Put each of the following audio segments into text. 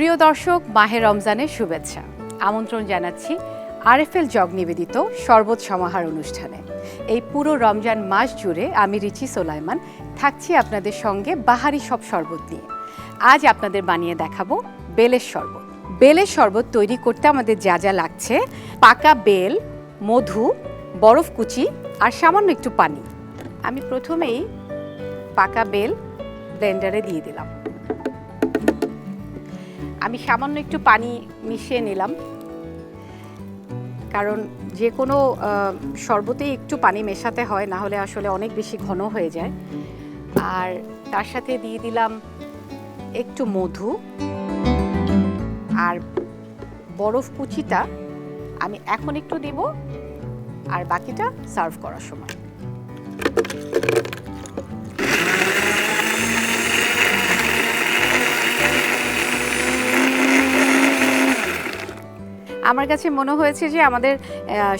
প্রিয় দর্শক, মাহে রমজানের শুভেচ্ছা। আমন্ত্রণ জানাচ্ছি আরএফএল জগ নিবেদিত শরবত সমাহার অনুষ্ঠানে। এই পুরো রমজান মাস জুড়ে আমি রিচি সোলাইমান থাকছি আপনাদের সঙ্গে বাহারি সব শরবত নিয়ে। আজ আপনাদের বানিয়ে দেখাবো বেলের শরবত। বেলের শরবত তৈরি করতে আমাদের যা যা লাগছে: পাকা বেল, মধু, বরফ কুচি আর সামান্য একটু পানি। আমি প্রথমেই পাকা বেল ব্লেন্ডারে দিয়ে দিলাম। আমি সামান্য একটু পানি মিশিয়ে নিলাম, কারণ যে কোনো শরবতেই একটু পানি মেশাতে হয়, না হলে আসলে অনেক বেশি ঘন হয়ে যায়। আর তার সাথে দিয়ে দিলাম একটু মধু, আর বরফ কুচিটা আমি এখন একটু দিব, আর বাকিটা সার্ভ করার সময়। আমার কাছে মনে হয়েছে যে আমাদের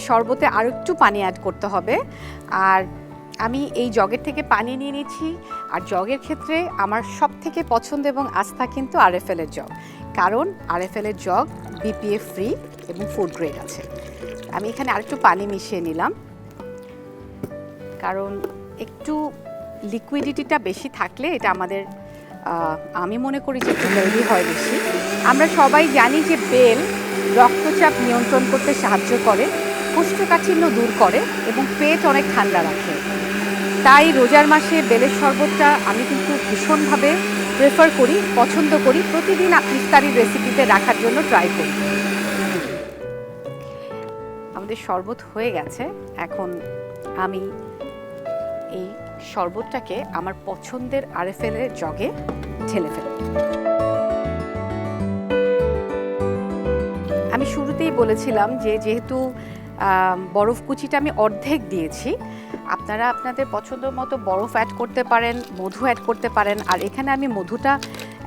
শরবতে আরও একটু পানি অ্যাড করতে হবে। আর আমি এই জগের থেকে পানি নিয়ে নিচ্ছি। আর জগের ক্ষেত্রে আমার সব থেকে পছন্দ এবং আস্থা কিন্তু আরএফএলের জগ, কারণ আরএফএলের জগ বিপিএ ফ্রি এবং ফুড গ্রেড আছে। আমি এখানে আরেকটু পানি মিশিয়ে নিলাম, কারণ একটু লিকুইডিটিটা বেশি থাকলে এটা আমাদের আমি মনে করি যে একটু হেলদি হয় বেশি। আমরা সবাই জানি যে বেল রক্তচাপ নিয়ন্ত্রণ করতে সাহায্য করে, কোষ্ঠকাঠিন্য দূর করে এবং পেট অনেক ঠান্ডা রাখে। তাই রোজার মাসে বেলের শরবতটা আমি কিন্তু ভীষণভাবে প্রেফার করি, পছন্দ করি, প্রতিদিন ইফতারির রেসিপিতে রাখার জন্য ট্রাই করি। আমাদের শরবত হয়ে গেছে। এখন আমি এই শরবতটাকে আমার পছন্দের আরএফএলের জগে ঢেলে ফেলব। আমি শুরুতেই বলেছিলাম যে যেহেতু বরফ কুচিটা আমি অর্ধেক দিয়েছি, আপনারা আপনাদের পছন্দ মতো বরফ অ্যাড করতে পারেন, মধু অ্যাড করতে পারেন। আর এখানে আমি মধুটা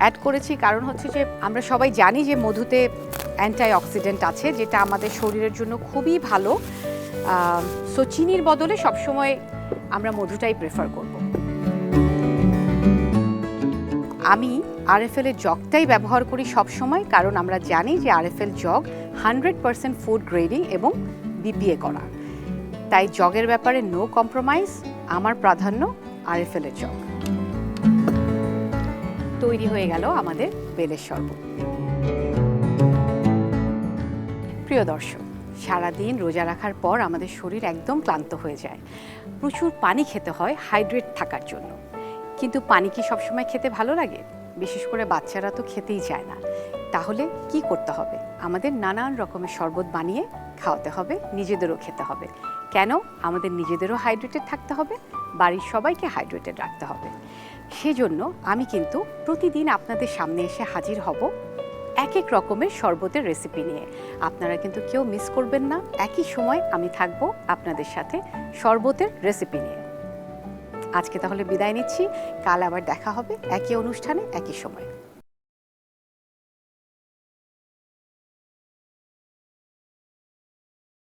অ্যাড করেছি কারণ হচ্ছে যে আমরা সবাই জানি যে মধুতে অ্যান্টি অক্সিডেন্ট আছে, যেটা আমাদের শরীরের জন্য খুবই ভালো। সো চিনির বদলে সবসময় আমরা মধুটাই প্রেফার করব। আমি আরএফএলের জগটাই ব্যবহার করি সব সময়, কারণ আমরা জানি যে আরএফএল জগ 100% ফুড গ্রেডিং এবং বিপিএ করা। তাই জগের ব্যাপারে নো কম্প্রোমাইজ, আমার প্রাধান্য আরএফএলের জগ। তৈরি হয়ে গেল আমাদের বেলের শরবত। প্রিয় দর্শক, সারাদিন রোজা রাখার পর আমাদের শরীর একদম ক্লান্ত হয়ে যায়। প্রচুর পানি খেতে হয় হাইড্রেট থাকার জন্য। কিন্তু পানি কি সবসময় খেতে ভালো লাগে? বিশেষ করে বাচ্চারা তো খেতেই চায় না। তাহলে কি করতে হবে? আমাদের নানান রকমের শরবত বানিয়ে খাওয়াতে হবে, নিজেদেরও খেতে হবে। কেন? আমাদের নিজেদেরও হাইড্রেটেড থাকতে হবে, বাড়ির সবাইকে হাইড্রেটেড রাখতে হবে। সেজন্য আমি কিন্তু প্রতিদিন আপনাদের সামনে এসে হাজির হব এক এক রকমের শরবতের রেসিপি নিয়ে। আপনারা কিন্তু কেউ মিস করবেন না। একই সময় আমি থাকবো আপনাদের সাথে শরবতের রেসিপি নিয়ে। আজকে তাহলে বিদায় নিচ্ছি। কাল আবার দেখা হবে একই অনুষ্ঠানে, একই সময়।